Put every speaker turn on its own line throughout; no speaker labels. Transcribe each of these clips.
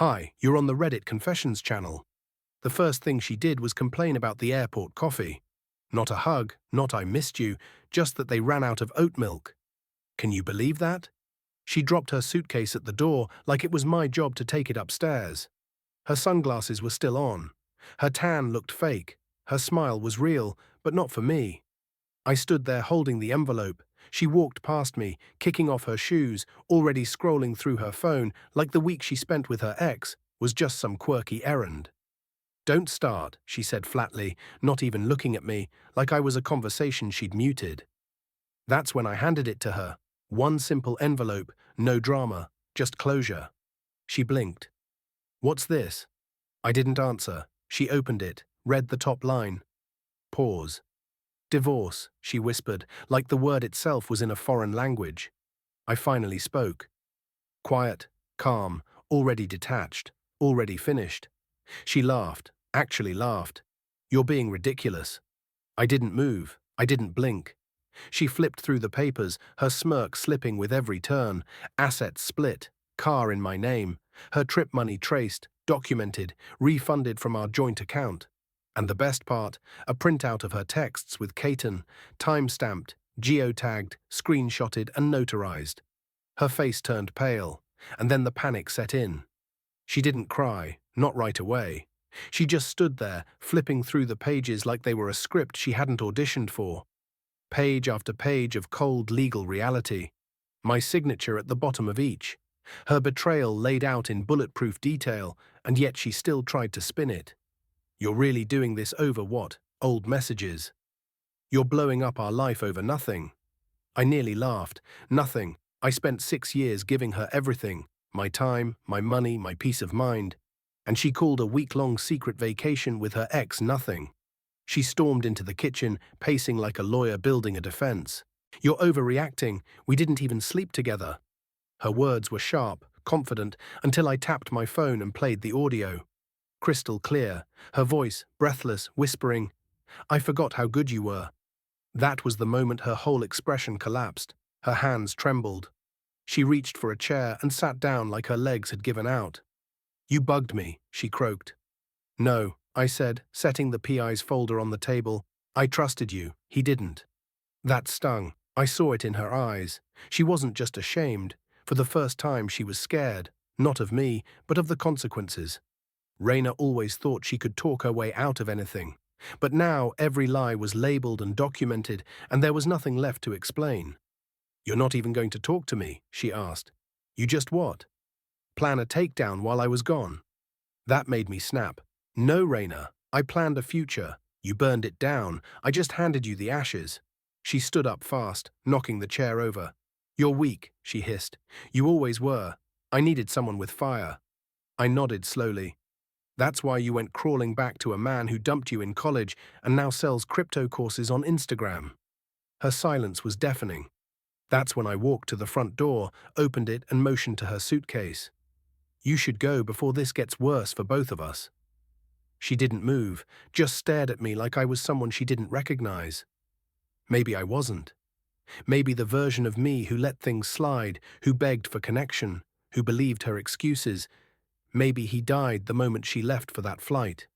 Hi, you're on the Reddit Confessions channel. The first thing she did was complain about the airport coffee. Not a hug, not I missed you, just that they ran out of oat milk. Can you believe that? She dropped her suitcase at the door like it was my job to take it upstairs. Her sunglasses were still on. Her tan looked fake. Her smile was real, but not for me. I stood there holding the envelope. She walked past me, kicking off her shoes, already scrolling through her phone like the week she spent with her ex was just some quirky errand. Don't start, she said flatly, not even looking at me, like I was a conversation she'd muted. That's when I handed it to her. One simple envelope, no drama, just closure. She blinked. What's this? I didn't answer. She opened it, read the top line. Pause. Divorce, she whispered, like the word itself was in a foreign language. I finally spoke. Quiet, calm, already detached, already finished. She laughed, actually laughed. You're being ridiculous. I didn't move. I didn't blink. She flipped through the papers, her smirk slipping with every turn. Assets split, car in my name, her trip money traced, documented, refunded from our joint account. And the best part, a printout of her texts with Caton, time-stamped, geotagged, screenshotted and notarized. Her face turned pale, and then the panic set in. She didn't cry, not right away. She just stood there, flipping through the pages like they were a script she hadn't auditioned for. Page after page of cold legal reality. My signature at the bottom of each. Her betrayal laid out in bulletproof detail, and yet she still tried to spin it. You're really doing this over what? Old messages. You're blowing up our life over nothing. I nearly laughed. Nothing. I spent 6 years giving her everything. My time, my money, my peace of mind. And she called a week-long secret vacation with her ex nothing. She stormed into the kitchen, pacing like a lawyer building a defense. You're overreacting. We didn't even sleep together. Her words were sharp, confident, until I tapped my phone and played the audio. Crystal clear, her voice breathless, whispering, I forgot how good you were. That was the moment her whole expression collapsed. Her hands trembled. She reached for a chair and sat down like her legs had given out. You bugged me, she croaked. No, I said, setting the PI's folder on the table. I trusted you, he didn't. That stung. I saw it in her eyes. She wasn't just ashamed. For the first time she was scared, not of me, but of the consequences. Raina always thought she could talk her way out of anything. But now every lie was labeled and documented, and there was nothing left to explain. You're not even going to talk to me, she asked. You just what? Plan a takedown while I was gone. That made me snap. No, Raina, I planned a future. You burned it down. I just handed you the ashes. She stood up fast, knocking the chair over. You're weak, she hissed. You always were. I needed someone with fire. I nodded slowly. That's why you went crawling back to a man who dumped you in college and now sells crypto courses on Instagram. Her silence was deafening. That's when I walked to the front door, opened it and motioned to her suitcase. You should go before this gets worse for both of us. She didn't move, just stared at me like I was someone she didn't recognize. Maybe I wasn't. Maybe the version of me who let things slide, who begged for connection, who believed her excuses. Maybe he died the moment she left for that flight.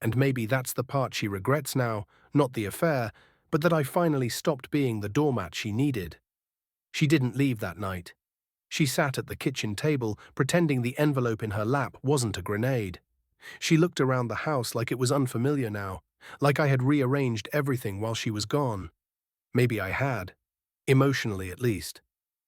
And maybe that's the part she regrets now, not the affair, but that I finally stopped being the doormat she needed. She didn't leave that night. She sat at the kitchen table, pretending the envelope in her lap wasn't a grenade. She looked around the house like it was unfamiliar now, like I had rearranged everything while she was gone. Maybe I had. Emotionally, at least.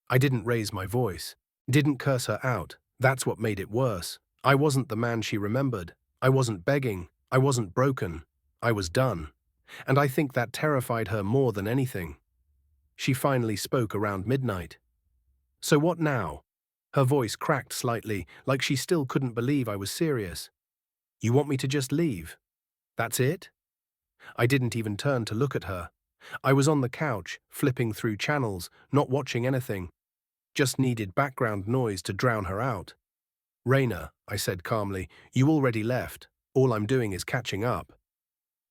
I didn't raise my voice. Didn't curse her out. That's what made it worse. I wasn't the man she remembered. I wasn't begging. I wasn't broken. I was done. And I think that terrified her more than anything. She finally spoke around midnight. So what now? Her voice cracked slightly, like she still couldn't believe I was serious. You want me to just leave? That's it? I didn't even turn to look at her. I was on the couch, flipping through channels, not watching anything. Just needed background noise to drown her out. Raina, I said calmly, you already left. All I'm doing is catching up.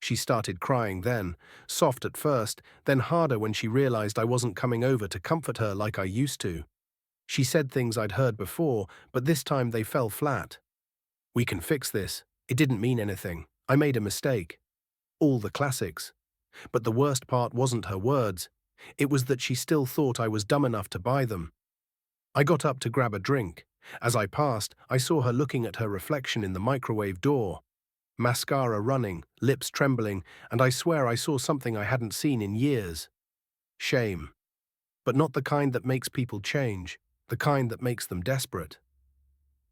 She started crying then, soft at first, then harder when she realized I wasn't coming over to comfort her like I used to. She said things I'd heard before, but this time they fell flat. "We can fix this. It didn't mean anything. I made a mistake." All the classics. But the worst part wasn't her words. It was that she still thought I was dumb enough to buy them. I got up to grab a drink. As I passed, I saw her looking at her reflection in the microwave door. Mascara running, lips trembling, and I swear I saw something I hadn't seen in years. Shame. But not the kind that makes people change, the kind that makes them desperate.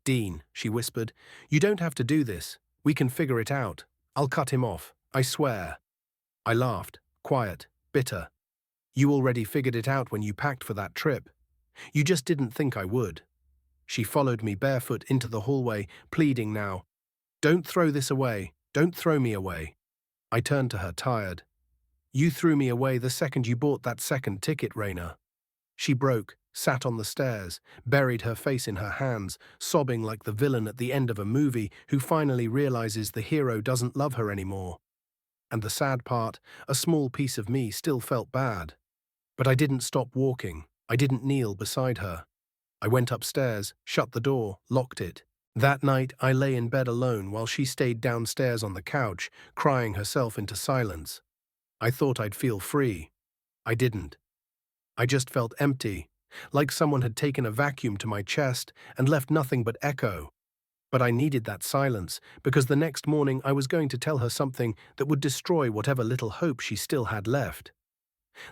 "Dean," she whispered, "you don't have to do this. We can figure it out. I'll cut him off, I swear." I laughed, quiet, bitter. "You already figured it out when you packed for that trip. You just didn't think I would." She followed me barefoot into the hallway, pleading now. "Don't throw this away. Don't throw me away." I turned to her, tired. "You threw me away the second you bought that second ticket, Raina." She broke, sat on the stairs, buried her face in her hands, sobbing like the villain at the end of a movie who finally realizes the hero doesn't love her anymore. And the sad part, a small piece of me still felt bad. But I didn't stop walking. I didn't kneel beside her. I went upstairs, shut the door, locked it. That night, I lay in bed alone while she stayed downstairs on the couch, crying herself into silence. I thought I'd feel free. I didn't. I just felt empty, like someone had taken a vacuum to my chest and left nothing but echo. But I needed that silence, because the next morning I was going to tell her something that would destroy whatever little hope she still had left.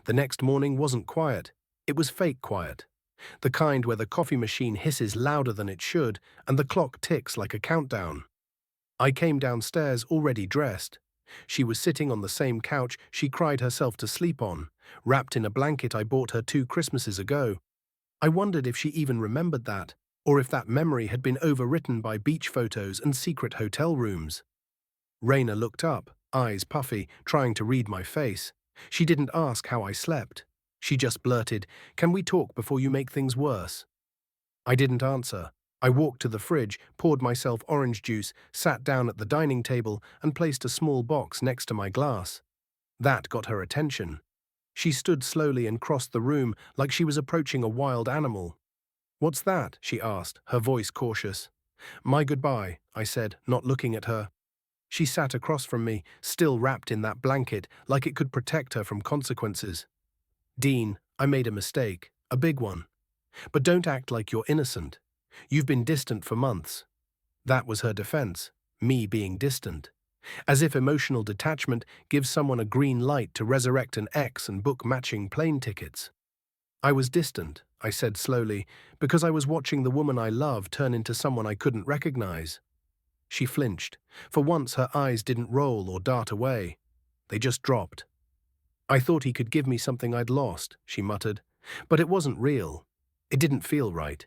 The next morning wasn't quiet. It was fake quiet. The kind where the coffee machine hisses louder than it should and the clock ticks like a countdown. I came downstairs already dressed. She was sitting on the same couch she cried herself to sleep on, wrapped in a blanket I bought her 2 Christmases ago. I wondered if she even remembered that, or if that memory had been overwritten by beach photos and secret hotel rooms. Raina looked up, eyes puffy, trying to read my face. She didn't ask how I slept. She just blurted, "Can we talk before you make things worse?" I didn't answer. I walked to the fridge, poured myself orange juice, sat down at the dining table, and placed a small box next to my glass. That got her attention. She stood slowly and crossed the room like she was approaching a wild animal. "What's that?" she asked, her voice cautious. "My goodbye," I said, not looking at her. She sat across from me, still wrapped in that blanket, like it could protect her from consequences. "Dean, I made a mistake, a big one. But don't act like you're innocent. You've been distant for months." That was her defense, me being distant. As if emotional detachment gives someone a green light to resurrect an ex and book matching plane tickets. "I was distant," I said slowly, "because I was watching the woman I love turn into someone I couldn't recognize." She flinched. For once her eyes didn't roll or dart away. They just dropped. "I thought he could give me something I'd lost," she muttered. "But it wasn't real. It didn't feel right."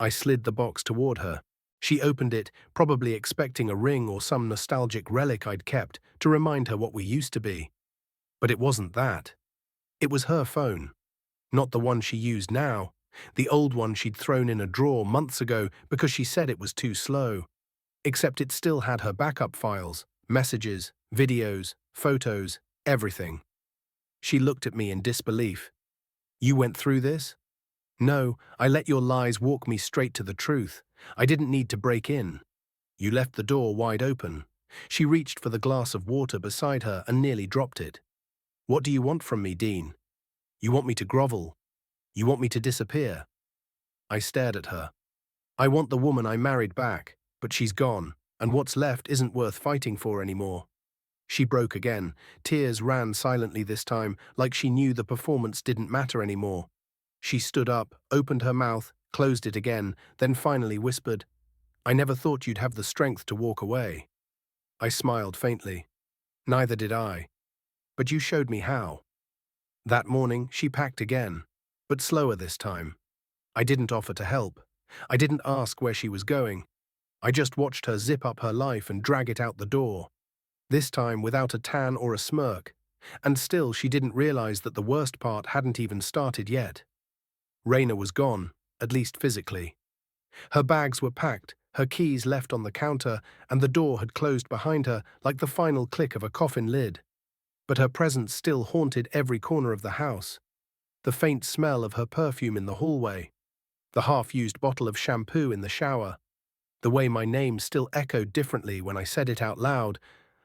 I slid the box toward her. She opened it, probably expecting a ring or some nostalgic relic I'd kept to remind her what we used to be. But it wasn't that. It was her phone. Not the one she used now. The old one she'd thrown in a drawer months ago because she said it was too slow. Except it still had her backup files, messages, videos, photos, everything. She looked at me in disbelief. "You went through this?" "No, I let your lies walk me straight to the truth. I didn't need to break in." "You left the door wide open." She reached for the glass of water beside her and nearly dropped it. "What do you want from me, Dean? You want me to grovel? You want me to disappear?" I stared at her. "I want the woman I married back, but she's gone, and what's left isn't worth fighting for anymore." She broke again. Tears ran silently this time, like she knew the performance didn't matter anymore. She stood up, opened her mouth, closed it again, then finally whispered, "I never thought you'd have the strength to walk away." I smiled faintly. "Neither did I. But you showed me how." That morning, she packed again, but slower this time. I didn't offer to help. I didn't ask where she was going. I just watched her zip up her life and drag it out the door. This time without a tan or a smirk. And still she didn't realize that the worst part hadn't even started yet. Raina was gone, at least physically. Her bags were packed, her keys left on the counter, and the door had closed behind her like the final click of a coffin lid. But her presence still haunted every corner of the house. The faint smell of her perfume in the hallway. the half-used bottle of shampoo in the shower, the way my name still echoed differently when I said it out loud,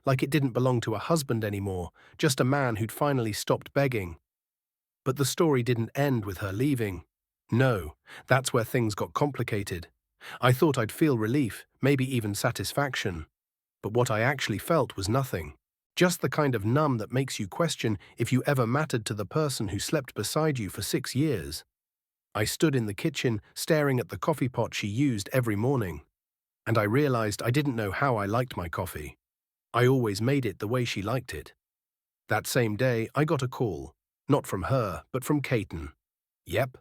like it didn't belong to a husband anymore, just a man who'd finally stopped begging. But the story didn't end with her leaving. No, that's where things got complicated. I thought I'd feel relief, maybe even satisfaction. But what I actually felt was nothing. Just the kind of numb that makes you question if you ever mattered to the person who slept beside you for 6 years. I stood in the kitchen, staring at the coffee pot she used every morning. And I realized I didn't know how I liked my coffee. I always made it the way she liked it. That same day, I got a call. Not from her, but from Caton. Yep.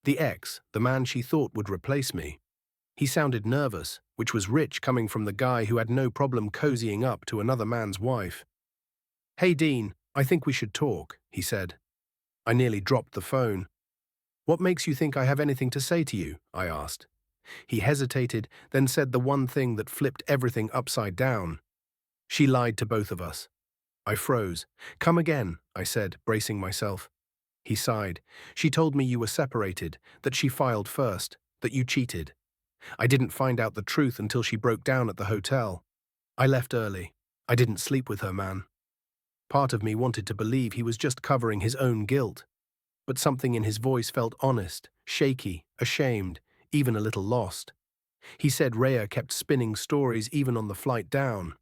The ex, the man she thought would replace me. He sounded nervous, which was rich coming from the guy who had no problem cozying up to another man's wife. "Hey Dean, I think we should talk," he said. I nearly dropped the phone. "What makes you think I have anything to say to you?" I asked. He hesitated, then said the one thing that flipped everything upside down. "She lied to both of us." I froze. "Come again," I said, bracing myself. He sighed. "She told me you were separated, that she filed first, that you cheated. I didn't find out the truth until she broke down at the hotel. I left early. I didn't sleep with her, man." Part of me wanted to believe he was just covering his own guilt, but something in his voice felt honest, shaky, ashamed, even a little lost. He said Rhea kept spinning stories even on the flight down.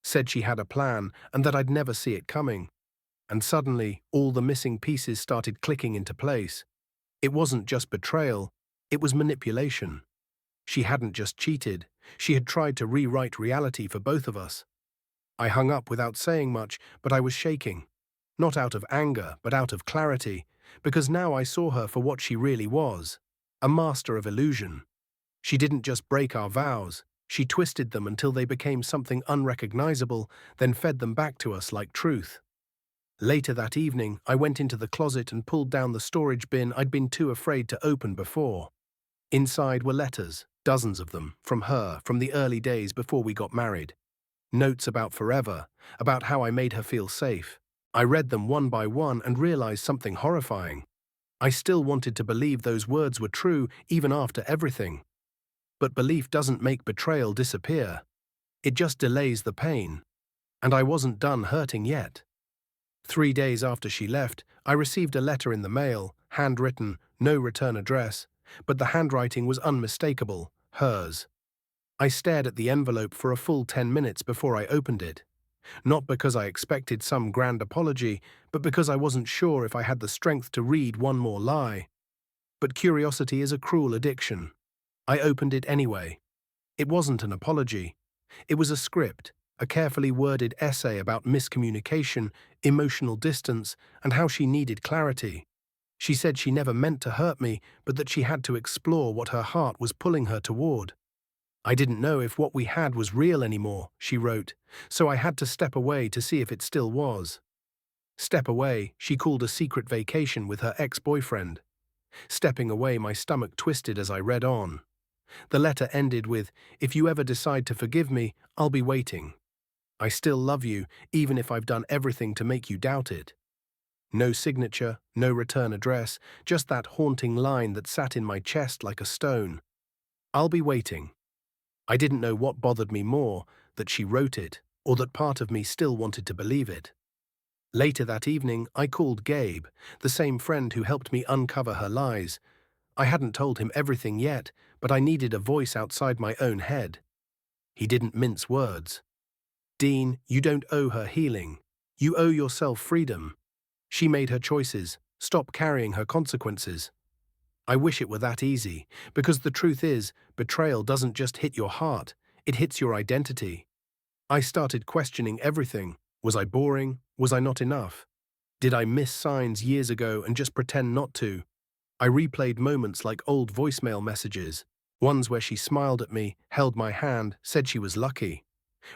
Said she had a plan and that I'd never see it coming. And suddenly, all the missing pieces started clicking into place. It wasn't just betrayal, it was manipulation. She hadn't just cheated, she had tried to rewrite reality for both of us. I hung up without saying much, but I was shaking. Not out of anger, but out of clarity, because now I saw her for what she really was, a master of illusion. She didn't just break our vows, she twisted them until they became something unrecognizable, then fed them back to us like truth. Later that evening, I went into the closet and pulled down the storage bin I'd been too afraid to open before. Inside were letters, dozens of them, from her, from the early days before we got married. Notes about forever, about how I made her feel safe. I read them one by one and realized something horrifying. I still wanted to believe those words were true even after everything. But belief doesn't make betrayal disappear. It just delays the pain. And I wasn't done hurting yet. 3 days after she left, I received a letter in the mail, handwritten, no return address, but the handwriting was unmistakable, hers. I stared at the envelope for a full 10 minutes before I opened it. Not because I expected some grand apology, but because I wasn't sure if I had the strength to read one more lie. But curiosity is a cruel addiction. I opened it anyway. It wasn't an apology. It was a script, a carefully worded essay about miscommunication, emotional distance, and how she needed clarity. She said she never meant to hurt me, but that she had to explore what her heart was pulling her toward. "I didn't know if what we had was real anymore," she wrote, "so I had to step away to see if it still was." Step away, she called a secret vacation with her ex-boyfriend. Stepping away, my stomach twisted as I read on. The letter ended with, "If you ever decide to forgive me, I'll be waiting. I still love you, even if I've done everything to make you doubt it." No signature, no return address, just that haunting line that sat in my chest like a stone. "I'll be waiting." I didn't know what bothered me more, that she wrote it, or that part of me still wanted to believe it. Later that evening, I called Gabe, the same friend who helped me uncover her lies. I hadn't told him everything yet, but I needed a voice outside my own head. He didn't mince words. "Dean, you don't owe her healing. You owe yourself freedom. She made her choices. Stop carrying her consequences." I wish it were that easy, because the truth is, betrayal doesn't just hit your heart, it hits your identity. I started questioning everything. Was I boring? Was I not enough? Did I miss signs years ago and just pretend not to? I replayed moments like old voicemail messages, ones where she smiled at me, held my hand, said she was lucky.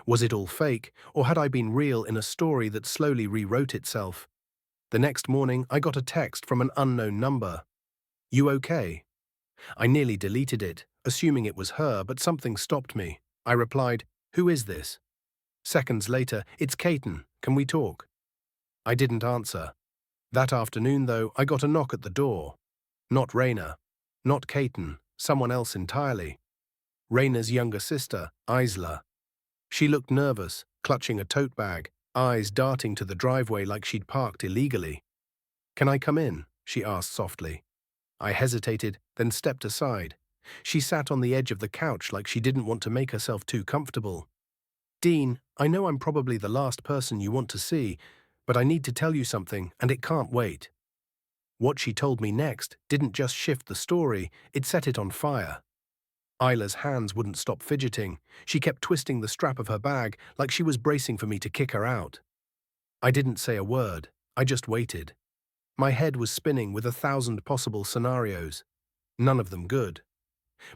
Was it all fake, or had I been real in a story that slowly rewrote itself? The next morning, I got a text from an unknown number. "You okay?" I nearly deleted it, assuming it was her, but something stopped me. I replied, "Who is this?" Seconds later, "It's Caton. Can we talk?" I didn't answer. That afternoon, though, I got a knock at the door. Not Raina. Not Kaiten, someone else entirely. Raina's younger sister, Isla. She looked nervous, clutching a tote bag, eyes darting to the driveway like she'd parked illegally. "Can I come in?" she asked softly. I hesitated, then stepped aside. She sat on the edge of the couch like she didn't want to make herself too comfortable. "Dean, I know I'm probably the last person you want to see, but I need to tell you something, and it can't wait." What she told me next didn't just shift the story, it set it on fire. Isla's hands wouldn't stop fidgeting. She kept twisting the strap of her bag like she was bracing for me to kick her out. I didn't say a word. I just waited. My head was spinning with 1,000 possible scenarios. None of them good.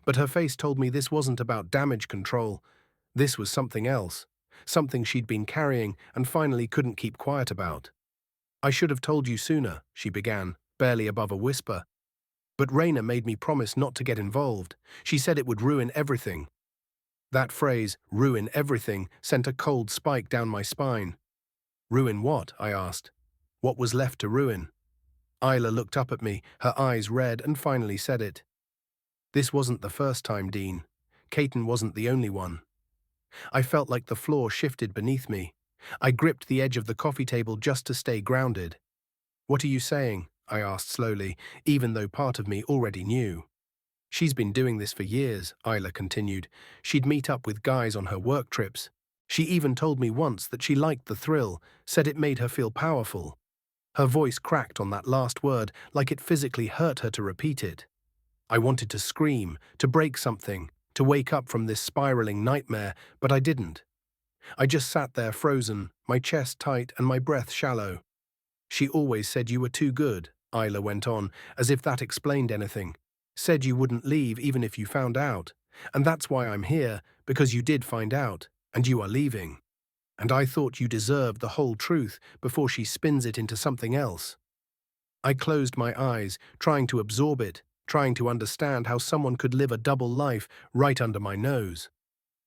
But her face told me this wasn't about damage control. This was something else. Something she'd been carrying and finally couldn't keep quiet about. "I should have told you sooner," she began, barely above a whisper. "But Raina made me promise not to get involved. She said it would ruin everything." That phrase, "ruin everything," sent a cold spike down my spine. "Ruin what?" I asked. "What was left to ruin?" Isla looked up at me, her eyes red, and finally said it. "This wasn't the first time, Dean. Kaiten wasn't the only one." I felt like the floor shifted beneath me. I gripped the edge of the coffee table just to stay grounded. "What are you saying?" I asked slowly, even though part of me already knew. "She's been doing this for years," Isla continued. "She'd meet up with guys on her work trips. She even told me once that she liked the thrill, said it made her feel powerful." Her voice cracked on that last word like it physically hurt her to repeat it. I wanted to scream, to break something, to wake up from this spiraling nightmare, but I didn't. I just sat there frozen, my chest tight and my breath shallow. "She always said you were too good," Isla went on, as if that explained anything. "Said you wouldn't leave even if you found out. And that's why I'm here, because you did find out, and you are leaving. And I thought you deserved the whole truth before she spins it into something else." I closed my eyes, trying to absorb it, trying to understand how someone could live a double life right under my nose.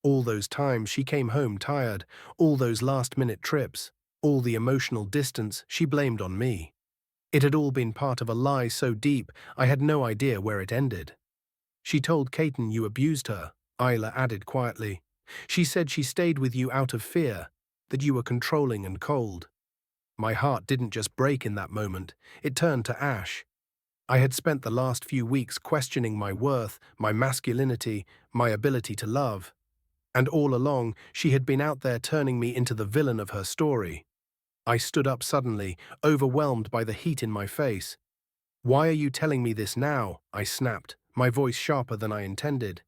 All those times she came home tired, all those last-minute trips, all the emotional distance she blamed on me. It had all been part of a lie so deep I had no idea where it ended. "She told Kaiten you abused her," Isla added quietly. "She said she stayed with you out of fear, that you were controlling and cold." My heart didn't just break in that moment, it turned to ash. I had spent the last few weeks questioning my worth, my masculinity, my ability to love. And all along, she had been out there turning me into the villain of her story. I stood up suddenly, overwhelmed by the heat in my face. "Why are you telling me this now?" I snapped, my voice sharper than I intended.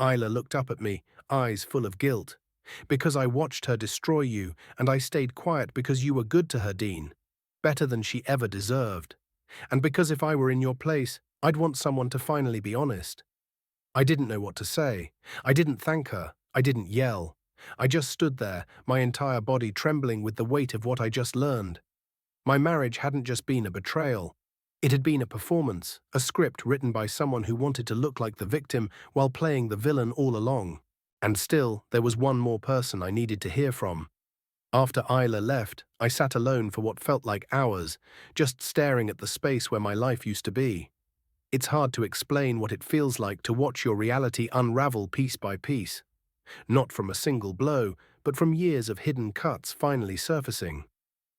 Isla looked up at me, eyes full of guilt. "Because I watched her destroy you, and I stayed quiet because you were good to her, Dean. Better than she ever deserved. And because if I were in your place, I'd want someone to finally be honest." I didn't know what to say. I didn't thank her. I didn't yell. I just stood there, my entire body trembling with the weight of what I just learned. My marriage hadn't just been a betrayal. It had been a performance, a script written by someone who wanted to look like the victim while playing the villain all along. And still, there was one more person I needed to hear from. After Isla left, I sat alone for what felt like hours, just staring at the space where my life used to be. It's hard to explain what it feels like to watch your reality unravel piece by piece. Not from a single blow, but from years of hidden cuts finally surfacing.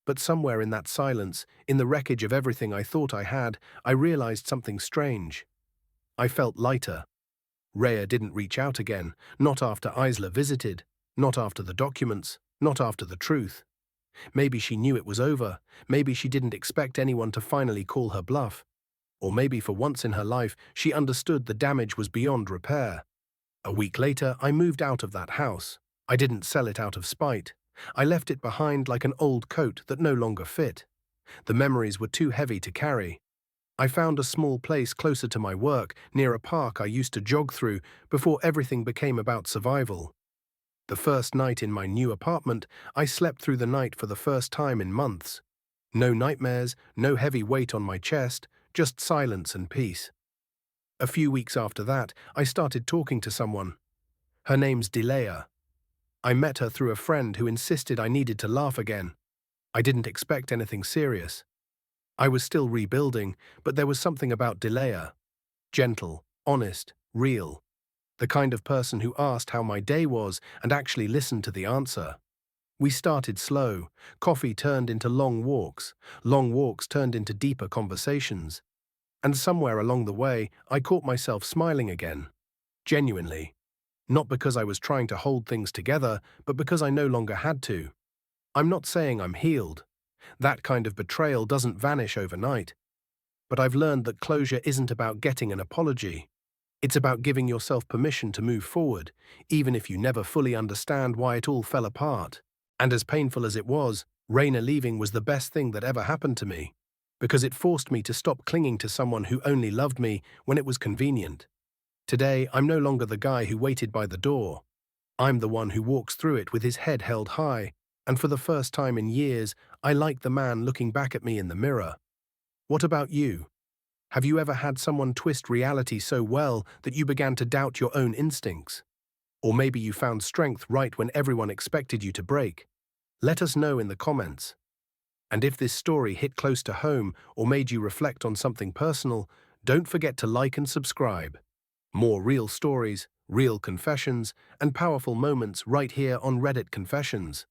But somewhere in that silence, in the wreckage of everything I thought I had, I realized something strange. I felt lighter. Rhea didn't reach out again, not after Isla visited, not after the documents, not after the truth. Maybe she knew it was over, maybe she didn't expect anyone to finally call her bluff. Or maybe for once in her life, she understood the damage was beyond repair. A week later, I moved out of that house. I didn't sell it out of spite. I left it behind like an old coat that no longer fit. The memories were too heavy to carry. I found a small place closer to my work, near a park I used to jog through before everything became about survival. The first night in my new apartment, I slept through the night for the first time in months. No nightmares, no heavy weight on my chest, just silence and peace. A few weeks after that, I started talking to someone. Her name's Delea. I met her through a friend who insisted I needed to laugh again. I didn't expect anything serious. I was still rebuilding, but there was something about Delea. Gentle, honest, real. The kind of person who asked how my day was and actually listened to the answer. We started slow. Coffee turned into long walks turned into deeper conversations. And somewhere along the way, I caught myself smiling again. Genuinely. Not because I was trying to hold things together, but because I no longer had to. I'm not saying I'm healed. That kind of betrayal doesn't vanish overnight. But I've learned that closure isn't about getting an apology. It's about giving yourself permission to move forward, even if you never fully understand why it all fell apart. And as painful as it was, Raina leaving was the best thing that ever happened to me, because it forced me to stop clinging to someone who only loved me when it was convenient. Today, I'm no longer the guy who waited by the door. I'm the one who walks through it with his head held high, and for the first time in years, I like the man looking back at me in the mirror. What about you? Have you ever had someone twist reality so well that you began to doubt your own instincts? Or maybe you found strength right when everyone expected you to break? Let us know in the comments. And if this story hit close to home or made you reflect on something personal, don't forget to like and subscribe. More real stories, real confessions, and powerful moments right here on Reddit Confessions.